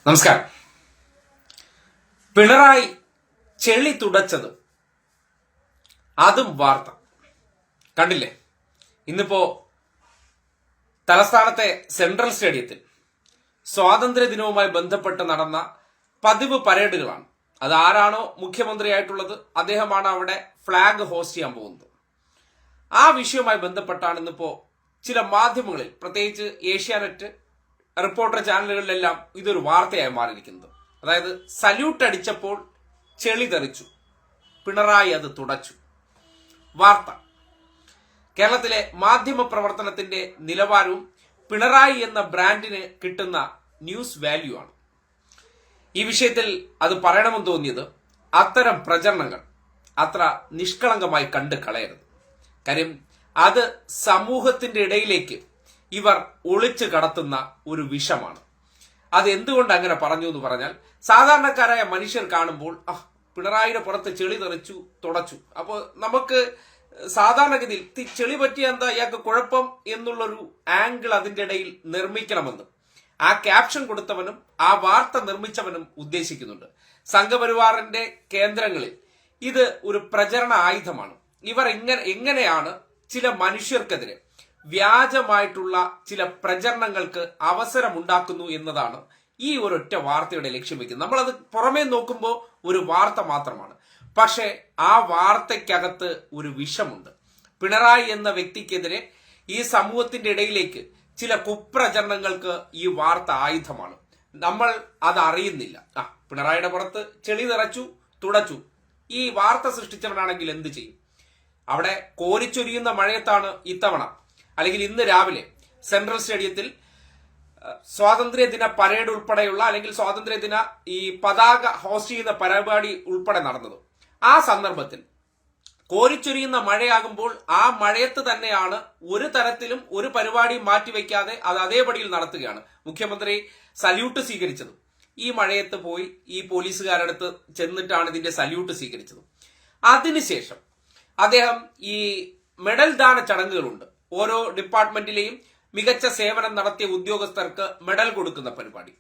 നമസ്കാരം. പിണറായി ചെളി തുടച്ചത് അതും വാർത്ത കണ്ടില്ലേ? ഇന്നിപ്പോ തലസ്ഥാനത്തെ സെൻട്രൽ സ്റ്റേഡിയത്തിൽ സ്വാതന്ത്ര്യ ദിനവുമായി ബന്ധപ്പെട്ട് നടന്ന പതിവ് പരേഡുകളാണ്. അത് ആരാണോ മുഖ്യമന്ത്രിയായിട്ടുള്ളത് അദ്ദേഹമാണ് അവിടെ ഫ്ലാഗ് ഹോസ്റ്റ് ചെയ്യാൻ പോകുന്നത്. ആ വിഷയവുമായി ബന്ധപ്പെട്ടാണ് ഇന്നിപ്പോ ചില മാധ്യമങ്ങളിൽ, പ്രത്യേകിച്ച് ഏഷ്യാനെറ്റ്, റിപ്പോർട്ടർ ചാനലുകളിലെല്ലാം ഇതൊരു വാർത്തയായി മാറിയിരിക്കുന്നത്. അതായത് സല്യൂട്ട് അടിച്ചപ്പോൾ ചെളി തെറിച്ചു, പിണറായി അത് തുടച്ചു. വാർത്ത കേരളത്തിലെ മാധ്യമ പ്രവർത്തനത്തിന്റെ നിലവാരവും പിണറായി എന്ന ബ്രാൻഡിന് കിട്ടുന്ന ന്യൂസ് വാല്യൂ ആണ്. ഈ വിഷയത്തിൽ അത് പറയണമെന്ന് തോന്നിയത് അത്തരം പ്രചരണങ്ങൾ അത്ര നിഷ്കളങ്കമായി കണ്ടു കളയരുത്. കാര്യം അത് സമൂഹത്തിന്റെ ഇടയിലേക്ക് ഇവർ ഒളിച്ചു കടത്തുന്ന ഒരു വിഷമാണ്. അത് എന്തുകൊണ്ട് അങ്ങനെ പറഞ്ഞു എന്ന് പറഞ്ഞാൽ, സാധാരണക്കാരായ മനുഷ്യർ കാണുമ്പോൾ പിണറായിയുടെ പുറത്ത് ചെളി തെറിച്ചു, തുടച്ചു. അപ്പോൾ നമുക്ക് സാധാരണഗതിയിൽ ചെളി പറ്റിയ എന്താ ഇയാൾക്ക് കുഴപ്പം എന്നുള്ളൊരു ആംഗിൾ അതിന്റെ ഇടയിൽ നിർമ്മിക്കണമെന്ന് ആ ക്യാപ്ഷൻ കൊടുത്തവനും ആ വാർത്ത നിർമ്മിച്ചവനും ഉദ്ദേശിക്കുന്നുണ്ട്. സംഘപരിവാറിന്റെ കേന്ദ്രങ്ങളിൽ ഇത് ഒരു പ്രചരണ ആയുധമാണ്. ഇവർ എങ്ങനെയാണ് ചില മനുഷ്യർക്കെതിരെ വ്യാജമായിട്ടുള്ള ചില പ്രചരണങ്ങൾക്ക് അവസരമുണ്ടാക്കുന്നു എന്നതാണ് ഈ ഒരൊറ്റ വാർത്തയുടെ ലക്ഷ്യം വെക്കുന്നത്. നമ്മളത് പുറമേ നോക്കുമ്പോൾ ഒരു വാർത്ത മാത്രമാണ്, പക്ഷെ ആ വാർത്തയ്ക്കകത്ത് ഒരു വിഷമുണ്ട്. പിണറായി എന്ന വ്യക്തിക്കെതിരെ ഈ സമൂഹത്തിന്റെ ഇടയിലേക്ക് ചില കുപ്രചരണങ്ങൾക്ക് ഈ വാർത്ത ആയുധമാണ്. നമ്മൾ അത് അറിയുന്നില്ല. പിണറായിയുടെ പുറത്ത് ചെളി നിറച്ചു, തുടച്ചു. ഈ വാർത്ത സൃഷ്ടിച്ചവനാണെങ്കിൽ എന്ത് ചെയ്യും? അവിടെ കോരിച്ചൊരിയുന്ന മഴയത്താണ് ഇത്തവണ, അല്ലെങ്കിൽ ഇന്ന് രാവിലെ സെൻട്രൽ സ്റ്റേഡിയത്തിൽ സ്വാതന്ത്ര്യദിന പരേഡ് ഉൾപ്പെടെയുള്ള, അല്ലെങ്കിൽ സ്വാതന്ത്ര്യദിന ഈ പതാക ഹോസ്റ്റ് ചെയ്യുന്ന പരിപാടി ഉൾപ്പെടെ നടന്നത്. ആ സന്ദർഭത്തിൽ കോരിച്ചൊരിയുന്ന മഴയാകുമ്പോൾ ആ മഴയത്ത് തന്നെയാണ് ഒരു തരത്തിലും ഒരു പരിപാടിയും മാറ്റിവെക്കാതെ അത് അതേപടിയിൽ നടത്തുകയാണ്. മുഖ്യമന്ത്രി സല്യൂട്ട് സ്വീകരിച്ചത് ഈ മഴയത്ത് പോയി ഈ പോലീസുകാരടുത്ത് ചെന്നിട്ടാണ് ഇതിന്റെ സല്യൂട്ട് സ്വീകരിച്ചത്. അതിനുശേഷം അദ്ദേഹം ഈ മെഡൽ ദാന ചടങ്ങുകളുണ്ട്. ഓരോ ഡിപ്പാർട്ട്മെന്റിലെയും മികച്ച സേവനം നടത്തിയ ഉദ്യോഗസ്ഥർക്ക് മെഡൽ കൊടുക്കുന്ന പരിപാടി.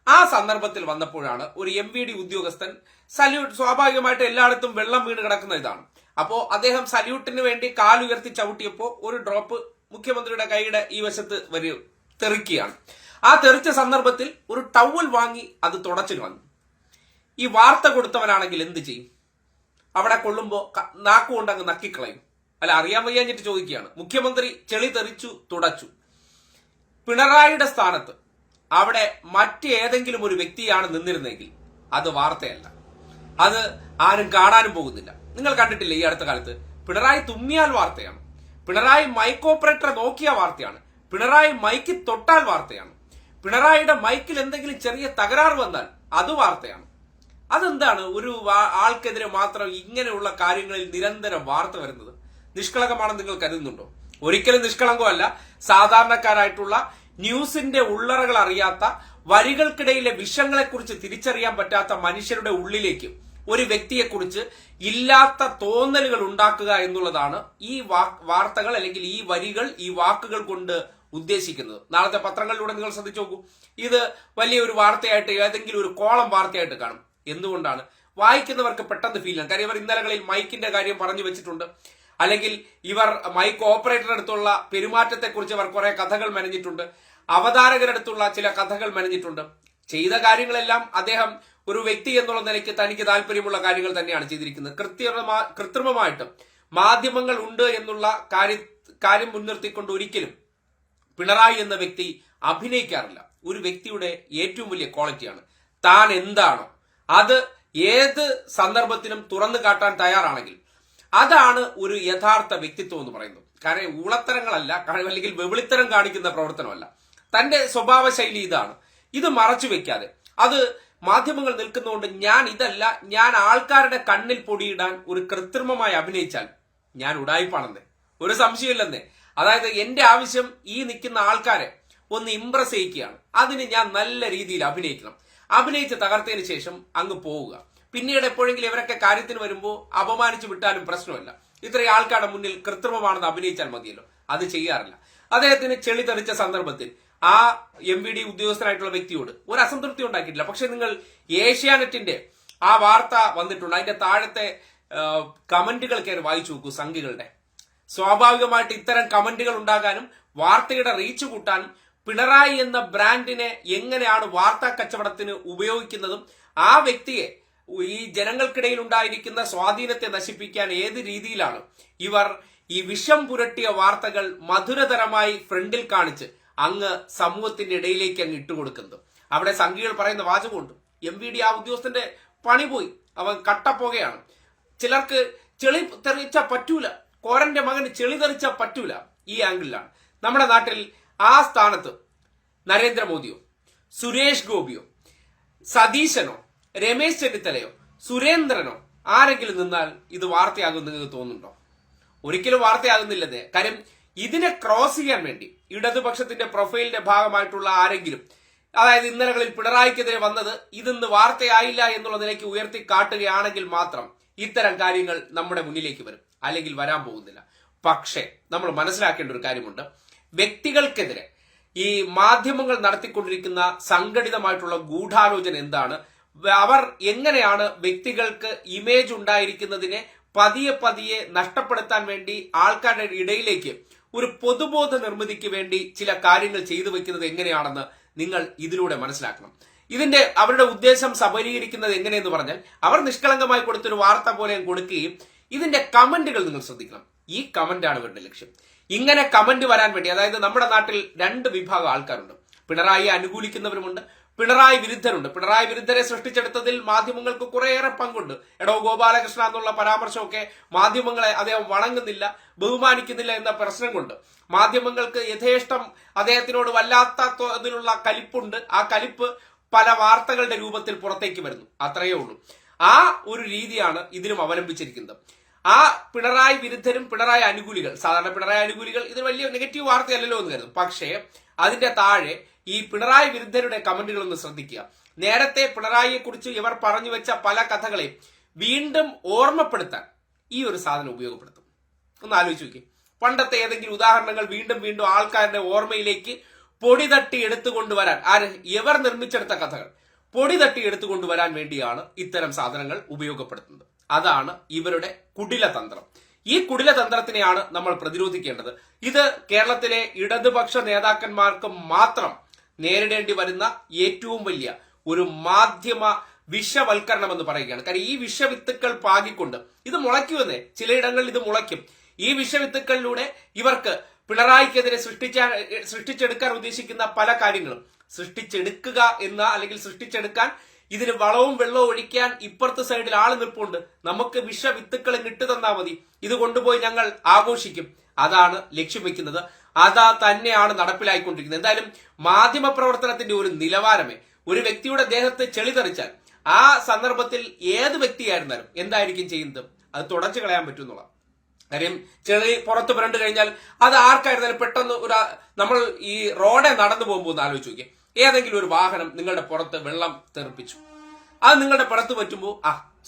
ആ സന്ദർഭത്തിൽ വന്നപ്പോഴാണ് ഒരു MVD ഉദ്യോഗസ്ഥൻ സല്യൂട്ട്, സ്വാഭാവികമായിട്ട് എല്ലായിടത്തും വെള്ളം വീണ് കിടക്കുന്ന ഇതാണ്. അപ്പോ അദ്ദേഹം സല്യൂട്ടിന് വേണ്ടി കാലുയർത്തി ചവിട്ടിയപ്പോ ഒരു ഡ്രോപ്പ് മുഖ്യമന്ത്രിയുടെ കൈയുടെ ഈ വശത്ത് തെറിക്കുകയാണ്. ആ തെറിച്ച സന്ദർഭത്തിൽ ഒരു ടവൽ വാങ്ങി അത് തുടച്ചു കളഞ്ഞു. ഈ വാർത്ത കൊടുത്തവനാണെങ്കിൽ എന്ത് ചെയ്യും? അവിടെ കൊള്ളുമ്പോ നാക്കുകൊണ്ട് അങ്ങ് നക്കിക്കളയും. അല്ല, അറിയാൻ വയ്യാഞ്ഞിട്ട് ചോദിക്കുകയാണ്. മുഖ്യമന്ത്രി ചെളി തെറിച്ചു, തുടച്ചു. പിണറായിയുടെ സ്ഥാനത്ത് അവിടെ മറ്റേതെങ്കിലും ഒരു വ്യക്തിയാണ് നിന്നിരുന്നെങ്കിൽ അത് വാർത്തയല്ല, അത് ആരും കാണാനും പോകുന്നില്ല. നിങ്ങൾ കണ്ടിട്ടില്ലേ ഈ അടുത്ത കാലത്ത് പിണറായി തുമ്മിയാൽ വാർത്തയാണ്, പിണറായി മൈക്ക് ഓപ്പറേറ്ററെ നോക്കിയ വാർത്തയാണ്, പിണറായി മൈക്ക് തൊട്ടാൽ വാർത്തയാണ്, പിണറായിയുടെ മൈക്കിൽ എന്തെങ്കിലും ചെറിയ തകരാറ് വന്നാൽ അത് വാർത്തയാണ്. അതെന്താണ് ഒരു ആൾക്കെതിരെ മാത്രം ഇങ്ങനെയുള്ള കാര്യങ്ങളിൽ നിരന്തരം വാർത്ത വരുന്നത്? നിഷ്കളങ്കമാണെന്ന് നിങ്ങൾ കരുതുന്നുണ്ടോ? ഒരിക്കലും നിഷ്കളങ്കമല്ല. സാധാരണക്കാരായിട്ടുള്ള ന്യൂസിന്റെ ഉള്ളറകൾ അറിയാത്ത, വരികൾക്കിടയിലെ വിഷയങ്ങളെക്കുറിച്ച് തിരിച്ചറിയാൻ പറ്റാത്ത മനുഷ്യരുടെ ഉള്ളിലേക്ക് ഒരു വ്യക്തിയെക്കുറിച്ച് ഇല്ലാത്ത തോന്നലുകൾ ഉണ്ടാക്കുക എന്നുള്ളതാണ് ഈ വാർത്തകൾ, അല്ലെങ്കിൽ ഈ വരികൾ, ഈ വാക്കുകൾ കൊണ്ട് ഉദ്ദേശിക്കുന്നത്. നാളത്തെ പത്രങ്ങളിലൂടെ നിങ്ങൾ ശ്രദ്ധിച്ചു നോക്കൂ. ഇത് വലിയൊരു വാർത്തയായിട്ട്, ഏതെങ്കിലും ഒരു കോളം വാർത്തയായിട്ട് കാണും. എന്തുകൊണ്ടാണ്? വായിക്കുന്നവർക്ക് പെട്ടെന്ന് ഫീൽ ചെയ്യാം. കാര്യം ഇവർ ഇന്നലകളിൽ മൈക്കിന്റെ കാര്യം പറഞ്ഞു വെച്ചിട്ടുണ്ട്, അല്ലെങ്കിൽ ഇവർ മൈക്ക് ഓപ്പറേറ്റർ അടുത്തുള്ള പെരുമാറ്റത്തെക്കുറിച്ച് അവർ കുറെ കഥകൾ മെനഞ്ഞിട്ടുണ്ട്, അവതാരകരടുത്തുള്ള ചില കഥകൾ മെനഞ്ഞിട്ടുണ്ട്. ചെയ്ത കാര്യങ്ങളെല്ലാം അദ്ദേഹം ഒരു വ്യക്തി എന്നുള്ള നിലയ്ക്ക് തനിക്ക് താല്പര്യമുള്ള കാര്യങ്ങൾ തന്നെയാണ് ചെയ്തിരിക്കുന്നത്. കൃത്രിമമായിട്ട് മാധ്യമങ്ങൾ ഉണ്ട് എന്നുള്ള കാര്യം മുൻനിർത്തിക്കൊണ്ട് ഒരിക്കലും പിണറായി എന്ന വ്യക്തി അഭിനയിക്കാറില്ല. ഒരു വ്യക്തിയുടെ ഏറ്റവും വലിയ ക്വാളിറ്റിയാണ് താൻ എന്താണോ അത് ഏത് സന്ദർഭത്തിലും തുറന്നു കാട്ടാൻ തയ്യാറാണെങ്കിൽ അതാണ് ഒരു യഥാർത്ഥ വ്യക്തിത്വം എന്ന് പറയുന്നത്. കാരണം ഊളത്തരങ്ങളല്ല, അല്ലെങ്കിൽ വെവിളിത്തരം കാണിക്കുന്ന പ്രവർത്തനമല്ല. തന്റെ സ്വഭാവ ശൈലി ഇതാണ്. ഇത് മറച്ചു വെക്കാതെ, അത് മാധ്യമങ്ങൾ നിൽക്കുന്നതുകൊണ്ട് ഞാൻ ഇതല്ല, ഞാൻ ആൾക്കാരുടെ കണ്ണിൽ പൊടിയിടാൻ ഒരു കൃത്രിമമായി അഭിനയിച്ചാൽ ഞാൻ ഉടായിപ്പാണെന്നേ, ഒരു സംശയമില്ലെന്നേ. അതായത് എന്റെ ആവശ്യം ഈ നിൽക്കുന്ന ആൾക്കാരെ ഒന്ന് ഇംപ്രസ് ചെയ്യിക്കുകയാണ്. അതിന് ഞാൻ നല്ല രീതിയിൽ അഭിനയിക്കണം. അഭിനയിച്ച് തകർത്തതിന് ശേഷം അങ്ങ് പോവുക. പിന്നീട് എപ്പോഴെങ്കിലും ഇവരൊക്കെ കാര്യത്തിന് വരുമ്പോൾ അപമാനിച്ചു വിട്ടാലും പ്രശ്നമല്ല. ഇത്രയും ആൾക്കാരുടെ മുന്നിൽ കൃത്രിമമാണെന്ന് അഭിനയിച്ചാൽ മതിയല്ലോ. അത് ചെയ്യാറില്ല. അദ്ദേഹത്തിന് ചെളി തെറിച്ച സന്ദർഭത്തിൽ ആ MVD ഉദ്യോഗസ്ഥനായിട്ടുള്ള വ്യക്തിയോട് ഒരു അസംതൃപ്തി ഉണ്ടാക്കിയിട്ടില്ല. പക്ഷെ നിങ്ങൾ ഏഷ്യാനെറ്റിന്റെ ആ വാർത്ത വന്നിട്ടുണ്ട്, അതിന്റെ താഴത്തെ കമന്റുകൾ കയറി വായിച്ചു നോക്കൂ. സംഘികളുടെ സ്വാഭാവികമായിട്ട് ഇത്തരം കമന്റുകൾ ഉണ്ടാകാനും വാർത്തയുടെ റീച്ച് കൂട്ടാനും പിണറായി എന്ന ബ്രാൻഡിനെ എങ്ങനെയാണ് വാർത്താ കച്ചവടത്തിന് ഉപയോഗിക്കുന്നതും ആ വ്യക്തിയെ ഈ ജനങ്ങൾക്കിടയിൽ ഉണ്ടായിരിക്കുന്ന സ്വാധീനത്തെ നശിപ്പിക്കാൻ ഏത് രീതിയിലാണ് ഇവർ ഈ വിഷം പുരട്ടിയ വാർത്തകൾ മധുരതരമായി ഫ്രണ്ടിൽ കാണിച്ച് അങ്ങ് സമൂഹത്തിന്റെ ഇടയിലേക്ക് അങ്ങ് ഇട്ടുകൊടുക്കുന്നത്. അവിടെ സംഘികൾ പറയുന്ന വാചകമുണ്ട്, MVD ആ ഉദ്യോഗസ്ഥന്റെ പണി പോയി, അവൻ കട്ടപ്പോകയാണ്, ചിലർക്ക് ചെളി തെറിച്ച പറ്റൂല, കോരന്റെ മകന് ചെളി തെറിച്ച പറ്റൂല. ഈ ആംഗിളിലാണ് നമ്മുടെ നാട്ടിൽ ആ സ്ഥാനത്ത് നരേന്ദ്രമോദിയോ സുരേഷ് ഗോപിയോ സതീശനോ രമേശ് ചെന്നിത്തലയോ സുരേന്ദ്രനോ ആരെങ്കിലും നിന്നാൽ ഇത് വാർത്തയാകും നിങ്ങൾക്ക് തോന്നുന്നുണ്ടോ? ഒരിക്കലും വാർത്തയാകുന്നില്ലെന്നേ. കാര്യം ഇതിനെ ക്രോസ് ചെയ്യാൻ വേണ്ടി ഇടതുപക്ഷത്തിന്റെ പ്രൊഫൈലിന്റെ ഭാഗമായിട്ടുള്ള ആരെങ്കിലും, അതായത് ഇന്നലകളിൽ പിണറായിക്കെതിരെ വന്നത് ഇതിന്ന് വാർത്തയായില്ല എന്നുള്ള നിലയ്ക്ക് ഉയർത്തി കാട്ടുകയാണെങ്കിൽ മാത്രം ഇത്തരം കാര്യങ്ങൾ നമ്മുടെ മുന്നിലേക്ക് വരും, അല്ലെങ്കിൽ വരാൻ പോകുന്നില്ല. പക്ഷേ നമ്മൾ മനസ്സിലാക്കേണ്ട ഒരു കാര്യമുണ്ട്, വ്യക്തികൾക്കെതിരെ ഈ മാധ്യമങ്ങൾ നടത്തിക്കൊണ്ടിരിക്കുന്ന സംഘടിതമായിട്ടുള്ള ഗൂഢാലോചന എന്താണ്, അവർ എങ്ങനെയാണ് വ്യക്തികൾക്ക് ഇമേജ് ഉണ്ടായിരിക്കുന്നതിനെ പതിയെ പതിയെ നഷ്ടപ്പെടുത്താൻ വേണ്ടി ആൾക്കാരുടെ ഇടയിലേക്ക് ഒരു പൊതുബോധ നിർമ്മിതിക്ക് വേണ്ടി ചില കാര്യങ്ങൾ ചെയ്തു വെക്കുന്നത് എങ്ങനെയാണെന്ന് നിങ്ങൾ ഇതിലൂടെ മനസ്സിലാക്കണം. ഇതിന്റെ അവരുടെ ഉദ്ദേശം സബലീകരിക്കുന്നത് എങ്ങനെയെന്ന് പറഞ്ഞാൽ, അവർ നിഷ്കളങ്കമായി കൊടുത്തൊരു വാർത്ത പോലെ കൊടുക്കുകയും ഇതിന്റെ കമന്റുകൾ നിങ്ങൾ ശ്രദ്ധിക്കണം. ഈ കമന്റാണ് ഇവരുടെ ലക്ഷ്യം. ഇങ്ങനെ കമന്റ് വരാൻ വേണ്ടി, അതായത് നമ്മുടെ നാട്ടിൽ രണ്ട് വിഭാഗം ആൾക്കാരുണ്ട്. പിണറായിയെ അനുകൂലിക്കുന്നവരുമുണ്ട്, പിണറായി വിരുദ്ധരുണ്ട്. പിണറായി വിരുദ്ധരെ സൃഷ്ടിച്ചെടുത്തതിൽ മാധ്യമങ്ങൾക്ക് കുറേയേറെ പങ്കുണ്ട്. എടോ ഗോപാലകൃഷ്ണ എന്നുള്ള പരാമർശമൊക്കെ മാധ്യമങ്ങളെ അദ്ദേഹം വണങ്ങുന്നില്ല, ബഹുമാനിക്കുന്നില്ല എന്ന പ്രശ്നം കൊണ്ട് മാധ്യമങ്ങൾക്ക് യഥേഷ്ടം അദ്ദേഹത്തിനോട് വല്ലാത്ത തോതിലുള്ള കലിപ്പുണ്ട്. ആ കലിപ്പ് പല വാർത്തകളുടെ രൂപത്തിൽ പുറത്തേക്ക് വരുന്നു, അത്രയേ ഉള്ളൂ. ആ ഒരു രീതിയാണ് ഇതിനും അവലംബിച്ചിരിക്കുന്നത്. ആ പിണറായി വിരുദ്ധരും പിണറായി അനുകൂലികൾ, സാധാരണ പിണറായി അനുകൂലികൾ ഇത് വലിയ നെഗറ്റീവ് വാർത്തയല്ലല്ലോ എന്ന് കരുതും. പക്ഷേ അതിന്റെ താഴെ ഈ പിണറായി വിരുദ്ധരുടെ കമന്റുകളൊന്ന് ശ്രദ്ധിക്കുക. നേരത്തെ പിണറായിയെ കുറിച്ച് ഇവർ പറഞ്ഞു വെച്ച പല കഥകളെയും വീണ്ടും ഓർമ്മപ്പെടുത്താൻ ഈ ഒരു സാധനം ഉപയോഗപ്പെടുത്തും. ഒന്ന് ആലോചിച്ച് നോക്കി. പണ്ടത്തെ ഏതെങ്കിലും ഉദാഹരണങ്ങൾ വീണ്ടും വീണ്ടും ആൾക്കാരുടെ ഓർമ്മയിലേക്ക് പൊടി തട്ടി എടുത്തുകൊണ്ടുവരാൻ, ഇവർ നിർമ്മിച്ചെടുത്ത കഥകൾ പൊടി തട്ടി എടുത്തുകൊണ്ടുവരാൻ വേണ്ടിയാണ് ഇത്തരം സാധനങ്ങൾ ഉപയോഗപ്പെടുത്തുന്നത്. അതാണ് ഇവരുടെ കുടിലതന്ത്രം. ഈ കുടിലതന്ത്രത്തിനെയാണ് നമ്മൾ പ്രതിരോധിക്കേണ്ടത്. ഇത് കേരളത്തിലെ ഇടതുപക്ഷ നേതാക്കന്മാർക്ക് മാത്രം നേരിടേണ്ടി വരുന്ന ഏറ്റവും വലിയ ഒരു മാധ്യമ വിഷവൽക്കരണം എന്ന് പറയുകയാണ്. കാരണം ഈ വിഷവിത്തുക്കൾ പാകിക്കൊണ്ട് ഇത് മുളയ്ക്കുമെന്നേ, ചിലയിടങ്ങളിൽ ഇത് മുളയ്ക്കും. ഈ വിഷവിത്തുക്കളിലൂടെ ഇവർക്ക് പിണറായിക്കെതിരെ സൃഷ്ടിച്ചെടുക്കാൻ ഉദ്ദേശിക്കുന്ന പല കാര്യങ്ങളും സൃഷ്ടിച്ചെടുക്കുക എന്ന, അല്ലെങ്കിൽ സൃഷ്ടിച്ചെടുക്കാൻ ഇതിന് വളവും വെള്ളവും ഒഴിക്കാൻ ഇപ്പുറത്തെ സൈഡിൽ ആള് നിൽപ്പുണ്ട്. നമുക്ക് വിഷവിത്തുക്കൾ ഇട്ട് തന്നാൽ മതി, ഇത് കൊണ്ടുപോയി ഞങ്ങൾ ആഘോഷിക്കും. അതാണ് ലക്ഷ്യം വെക്കുന്നത്. അതാ തന്നെയാണ് നടപ്പിലായിക്കൊണ്ടിരിക്കുന്നത്. എന്തായാലും മാധ്യമ പ്രവർത്തനത്തിന്റെ ഒരു നിലവാരമേ, ഒരു വ്യക്തിയുടെ ദേഹത്ത് ചെളി തെറിച്ചാൽ ആ സന്ദർഭത്തിൽ ഏത് വ്യക്തിയായിരുന്നാലും എന്തായിരിക്കും ചെയ്യുന്നത്? അത് തുടച്ചു കളയാൻ പറ്റുന്നുള്ള കാര്യം. ചെളി പുറത്ത് പുരണ്ടു കഴിഞ്ഞാൽ അത് ആർക്കായിരുന്നാലും പെട്ടെന്ന് നമ്മൾ ഈ റോഡെ നടന്നു പോകുമ്പോൾ ഒന്ന് ആലോചിച്ച് നോക്കിയേ. ഏതെങ്കിലും ഒരു വാഹനം നിങ്ങളുടെ പുറത്ത് വെള്ളം തെറിപ്പിച്ചു, അത് നിങ്ങളുടെ പുറത്ത് പറ്റുമ്പോൾ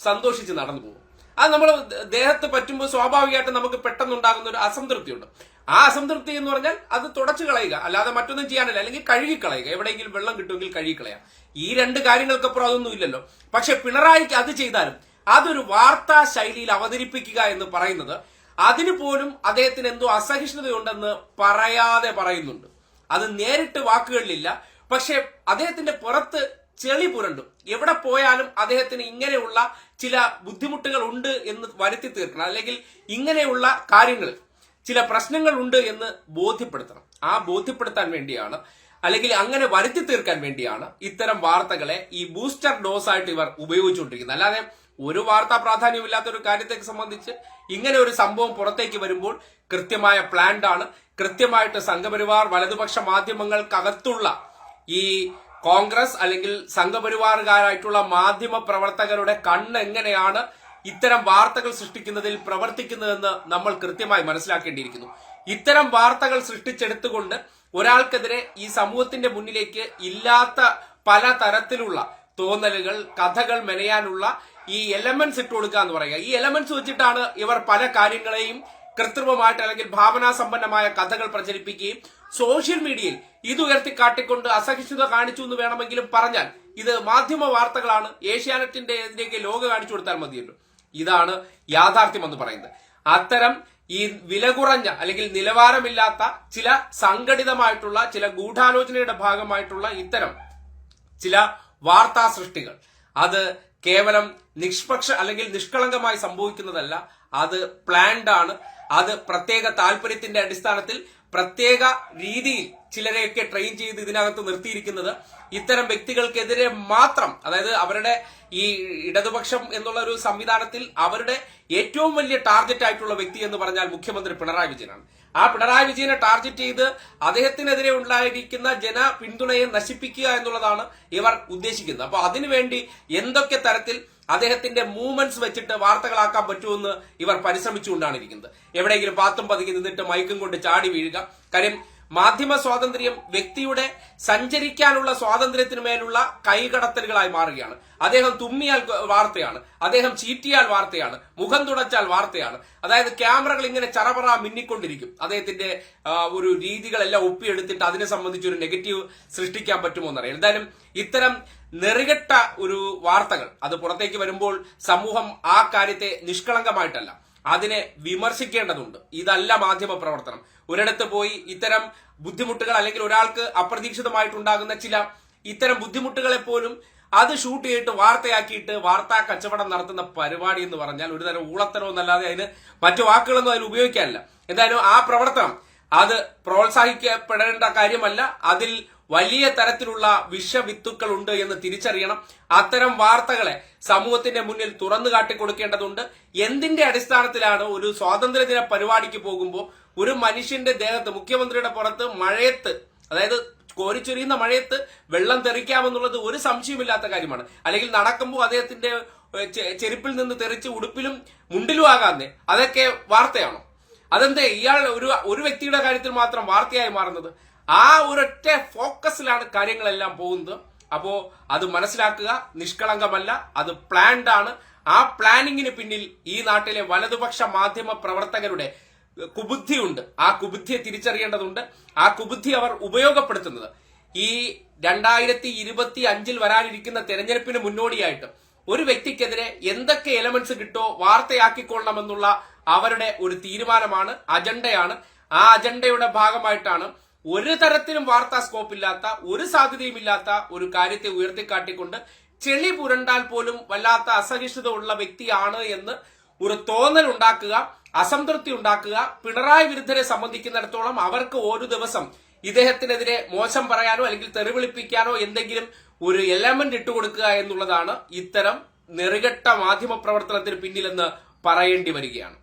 സന്തോഷിച്ച് നടന്നു പോകും. അത് നമ്മൾ ദേഹത്ത് പറ്റുമ്പോൾ സ്വാഭാവികമായിട്ട് നമുക്ക് പെട്ടെന്നുണ്ടാകുന്ന ഒരു അസംതൃപ്തിയുണ്ട്. ആ അസംതൃപ്തി എന്ന് പറഞ്ഞാൽ അത് തുടച്ചു കളയുക, അല്ലാതെ മറ്റൊന്നും ചെയ്യാനില്ല. അല്ലെങ്കിൽ കഴുകിക്കളയുക, എവിടെയെങ്കിലും വെള്ളം കിട്ടുമെങ്കിൽ കഴുകിക്കളയാം. ഈ രണ്ട് കാര്യങ്ങൾക്കപ്പുറം അതൊന്നും ഇല്ലല്ലോ. പക്ഷെ പിണറായിക്ക് അത് ചെയ്താലും അതൊരു വാർത്താ ശൈലിയിൽ അവതരിപ്പിക്കുക എന്ന് പറയുന്നത്, അതിന് പോലും അദ്ദേഹത്തിന് എന്തോ അസഹിഷ്ണുതയുണ്ടെന്ന് പറയാതെ പറയുന്നുണ്ട്. അത് നേരിട്ട് വാക്കുകളിലില്ല, പക്ഷെ അദ്ദേഹത്തിന്റെ പുറത്ത് ചെളി പുരണ്ടും. എവിടെ പോയാലും അദ്ദേഹത്തിന് ഇങ്ങനെയുള്ള ചില ബുദ്ധിമുട്ടുകൾ ഉണ്ട് എന്ന് വരുത്തി തീർക്കണം, അല്ലെങ്കിൽ ഇങ്ങനെയുള്ള കാര്യങ്ങൾ ചില പ്രശ്നങ്ങൾ ഉണ്ട് എന്ന് ബോധ്യപ്പെടുത്തണം. ആ ബോധ്യപ്പെടുത്താൻ വേണ്ടിയാണ്, അല്ലെങ്കിൽ അങ്ങനെ വരുത്തി തീർക്കാൻ വേണ്ടിയാണ് ഇത്തരം വാർത്തകളെ ഈ ബൂസ്റ്റർ ഡോസ് ആയിട്ട് ഇവർ ഉപയോഗിച്ചുകൊണ്ടിരിക്കുന്നത്. അല്ലാതെ ഒരു വാർത്താ പ്രാധാന്യമില്ലാത്ത ഒരു കാര്യത്തെ സംബന്ധിച്ച് ഇങ്ങനെ ഒരു സംഭവം പുറത്തേക്ക് വരുമ്പോൾ കൃത്യമായ പ്ലാൻഡ് ആണ്. കൃത്യമായിട്ട് സംഘപരിവാർ വലതുപക്ഷ മാധ്യമങ്ങൾക്കകത്തുള്ള ഈ കോൺഗ്രസ് അല്ലെങ്കിൽ സംഘപരിവാറുകാരായിട്ടുള്ള മാധ്യമ പ്രവർത്തകരുടെ കണ്ണ് എങ്ങനെയാണ് ഇത്തരം വാർത്തകൾ സൃഷ്ടിക്കുന്നതിൽ പ്രവർത്തിക്കുന്നതെന്ന് നമ്മൾ കൃത്യമായി മനസ്സിലാക്കേണ്ടിയിരിക്കുന്നു. ഇത്തരം വാർത്തകൾ സൃഷ്ടിച്ചെടുത്തുകൊണ്ട് ഒരാൾക്കെതിരെ ഈ സമൂഹത്തിന്റെ മുന്നിലേക്ക് ഇല്ലാത്ത പല തരത്തിലുള്ള തോന്നലുകൾ, കഥകൾ മെനയാനുള്ള ഈ എലമെന്റ്സ് ഇട്ട് കൊടുക്കുക എന്ന് പറയുക. ഈ എലമെന്റ്സ് വെച്ചിട്ടാണ് ഇവർ പല കാര്യങ്ങളെയും കൃത്രിമമായിട്ട് അല്ലെങ്കിൽ ഭാവനാസമ്പന്നമായ കഥകൾ പ്രചരിപ്പിക്കുകയും സോഷ്യൽ മീഡിയയിൽ ഇത് ഉയർത്തിക്കാട്ടിക്കൊണ്ട് അസഹിഷ്ണുത കാണിച്ചു എന്ന് വേണമെങ്കിലും പറഞ്ഞാൽ ഇത് മാധ്യമ വാർത്തകളാണ്, ഏഷ്യാനെറ്റിന്റെ ഇതിലേക്ക് ലോക കാണിച്ചു കൊടുത്താൽ മതിയല്ലോ. ഇതാണ് യാഥാർത്ഥ്യം എന്ന് പറയുന്നത്. അത്തരം ഈ വില കുറഞ്ഞ അല്ലെങ്കിൽ നിലവാരമില്ലാത്ത ചില സംഘടിതമായിട്ടുള്ള ചില ഗൂഢാലോചനയുടെ ഭാഗമായിട്ടുള്ള ഇത്തരം ചില വാർത്താ സൃഷ്ടികൾ അത് കേവലം നിഷ്പക്ഷ അല്ലെങ്കിൽ നിഷ്കളങ്കമായി സംഭവിക്കുന്നതല്ല, അത് പ്ലാൻഡ് ആണ്. അത് പ്രത്യേക താല്പര്യത്തിന്റെ അടിസ്ഥാനത്തിൽ പ്രത്യേക രീതിയിൽ ചിലരെയൊക്കെ ട്രെയിൻ ചെയ്ത് ഇതിനകത്ത് നിർത്തിയിരിക്കുന്നത് ഇത്തരം വ്യക്തികൾക്കെതിരെ മാത്രം, അതായത് അവരുടെ ഈ ഇടതുപക്ഷം എന്നുള്ള ഒരു സംവിധാനത്തിൽ അവരുടെ ഏറ്റവും വലിയ ടാർഗറ്റ് ആയിട്ടുള്ള വ്യക്തി എന്ന് പറഞ്ഞാൽ മുഖ്യമന്ത്രി പിണറായി വിജയനാണ്. ആ പിണറായി വിജയനെ ടാർഗറ്റ് ചെയ്ത് അദ്ദേഹത്തിനെതിരെ ഉണ്ടായിരിക്കുന്ന ജന പിന്തുണയെ നശിപ്പിക്കുക എന്നുള്ളതാണ് ഇവർ ഉദ്ദേശിക്കുന്നത്. അപ്പൊ അതിനുവേണ്ടി എന്തൊക്കെ തരത്തിൽ അദ്ദേഹത്തിന്റെ മൂവ്മെന്റ്സ് വെച്ചിട്ട് വാർത്തകളാക്കാൻ പറ്റുമെന്ന് ഇവർ പരിശ്രമിച്ചുകൊണ്ടാണ് ഇരിക്കുന്നത്. എവിടെയെങ്കിലും പാത്തും പതുങ്ങി നിന്നിട്ട് മയക്കും കൊണ്ട് ചാടി വീഴുക. കാര്യം മാധ്യമ സ്വാതന്ത്ര്യം വ്യക്തിയുടെ സഞ്ചരിക്കാനുള്ള സ്വാതന്ത്ര്യത്തിന് മേലുള്ള കൈകടത്തലുകളായി മാറുകയാണ്. അദ്ദേഹം തുമ്മിയാൽ വാർത്തയാണ്, അദ്ദേഹം ചീറ്റിയാൽ വാർത്തയാണ്, മുഖം തുടച്ചാൽ വാർത്തയാണ്. അതായത് ക്യാമറകൾ ഇങ്ങനെ ചറപറ മിന്നിക്കൊണ്ടിരിക്കും. അദ്ദേഹത്തിന്റെ ഒരു രീതികളെല്ലാം ഒപ്പിയെടുത്തിട്ട് അതിനെ സംബന്ധിച്ച് ഒരു നെഗറ്റീവ് സൃഷ്ടിക്കാൻ പറ്റുമോ എന്നറിയാം. എന്തായാലും ഇത്തരം നെറികെട്ട ഒരു വാർത്തകൾ അത് പുറത്തേക്ക് വരുമ്പോൾ സമൂഹം ആ കാര്യത്തെ നിഷ്കളങ്കമായിട്ടല്ല, അതിനെ വിമർശിക്കേണ്ടതുണ്ട്. ഇതല്ല മാധ്യമ പ്രവർത്തനം. ഒരിടത്ത് പോയി ഇത്തരം ബുദ്ധിമുട്ടുകൾ അല്ലെങ്കിൽ ഒരാൾക്ക് അപ്രതീക്ഷിതമായിട്ടുണ്ടാകുന്ന ചില ഇത്തരം ബുദ്ധിമുട്ടുകളെ പോലും അത് ഷൂട്ട് ചെയ്തിട്ട് വാർത്തയാക്കിയിട്ട് വാർത്താ കച്ചവടം നടത്തുന്ന പരിപാടി എന്ന് പറഞ്ഞാൽ ഒരു തരം ഊളത്തരമെന്നല്ലാതെ അതിന് മറ്റു വാക്കുകളൊന്നും അതിൽ ഉപയോഗിക്കാനില്ല. എന്തായാലും ആ പ്രവർത്തനം അത് പ്രോത്സാഹിക്കപ്പെടേണ്ട കാര്യമല്ല. അതിൽ വലിയ തരത്തിലുള്ള വിഷവിത്തുക്കൾ ഉണ്ട് എന്ന് തിരിച്ചറിയണം. അത്തരം വാർത്തകളെ സമൂഹത്തിന്റെ മുന്നിൽ തുറന്നു കാട്ടിക്കൊടുക്കേണ്ടതുണ്ട്. എന്തിന്റെ അടിസ്ഥാനത്തിലാണ് ഒരു സ്വാതന്ത്ര്യദിന പരിപാടിക്ക് പോകുമ്പോൾ ഒരു മനുഷ്യന്റെ ദേഹത്ത്, മുഖ്യമന്ത്രിയുടെ പുറത്ത് മഴയത്ത്, അതായത് കോരിച്ചൊരിയുന്ന മഴയത്ത് വെള്ളം തെറിക്കാമെന്നുള്ളത് ഒരു സംശയമില്ലാത്ത കാര്യമാണ്. അല്ലെങ്കിൽ നടക്കുമ്പോൾ അദ്ദേഹത്തിന്റെ ചെരുപ്പിൽ നിന്ന് തെറിച്ച് ഉടുപ്പിലും മുണ്ടിലും ആകാതെ അതൊക്കെ വാർത്തയാണോ? അതെന്തേ ഇയാൾ ഒരു വ്യക്തിയുടെ കാര്യത്തിൽ മാത്രം വാർത്തയായി മാറുന്നത്? ആ ഒരൊറ്റ ഫോക്കസിലാണ് കാര്യങ്ങളെല്ലാം പോകുന്നത്. അപ്പോ അത് മനസ്സിലാക്കുക. നിഷ്കളങ്കമല്ല, അത് പ്ലാൻഡ് ആണ്. ആ പ്ലാനിങ്ങിന് പിന്നിൽ ഈ നാട്ടിലെ വലതുപക്ഷ മാധ്യമ പ്രവർത്തകരുടെ കുബുദ്ധിയുണ്ട്. ആ കുബുദ്ധിയെ തിരിച്ചറിയേണ്ടതുണ്ട്. ആ കുബുദ്ധി അവർ ഉപയോഗപ്പെടുത്തുന്നത് ഈ 2025 വരാനിരിക്കുന്ന തെരഞ്ഞെടുപ്പിന് മുന്നോടിയായിട്ട് ഒരു വ്യക്തിക്കെതിരെ എന്തൊക്കെ എലമെന്റ്സ് കിട്ടോ വാർത്തയാക്കിക്കൊള്ളണമെന്നുള്ള അവരുടെ ഒരു തീരുമാനമാണ്, അജണ്ടയാണ്. ആ അജണ്ടയുടെ ഭാഗമായിട്ടാണ് ഒരു തരത്തിലും വാർത്താ സ്കോപ്പില്ലാത്ത, ഒരു സാധ്യതയുമില്ലാത്ത ഒരു കാര്യത്തെ ഉയർത്തിക്കാട്ടിക്കൊണ്ട് ചെളി പുരണ്ടാൽ പോലും വല്ലാത്ത അസഹിഷ്ണുത ഉള്ള വ്യക്തിയാണ് എന്ന് ഒരു തോന്നൽ ഉണ്ടാക്കുക, അസംതൃപ്തി ഉണ്ടാക്കുക. പിണറായി വിരുദ്ധരെ സംബന്ധിക്കുന്നിടത്തോളം അവർക്ക് ഒരു ദിവസം ഇദ്ദേഹത്തിനെതിരെ മോശം പറയാനോ അല്ലെങ്കിൽ തെറിവിളിപ്പിക്കാനോ എന്തെങ്കിലും ഒരു എലമെന്റ് ഇട്ടുകൊടുക്കുക എന്നുള്ളതാണ് ഇത്തരം നെറികെട്ട മാധ്യമ പ്രവർത്തനത്തിന് പിന്നിലെന്ന് പറയേണ്ടി വരികയാണ്.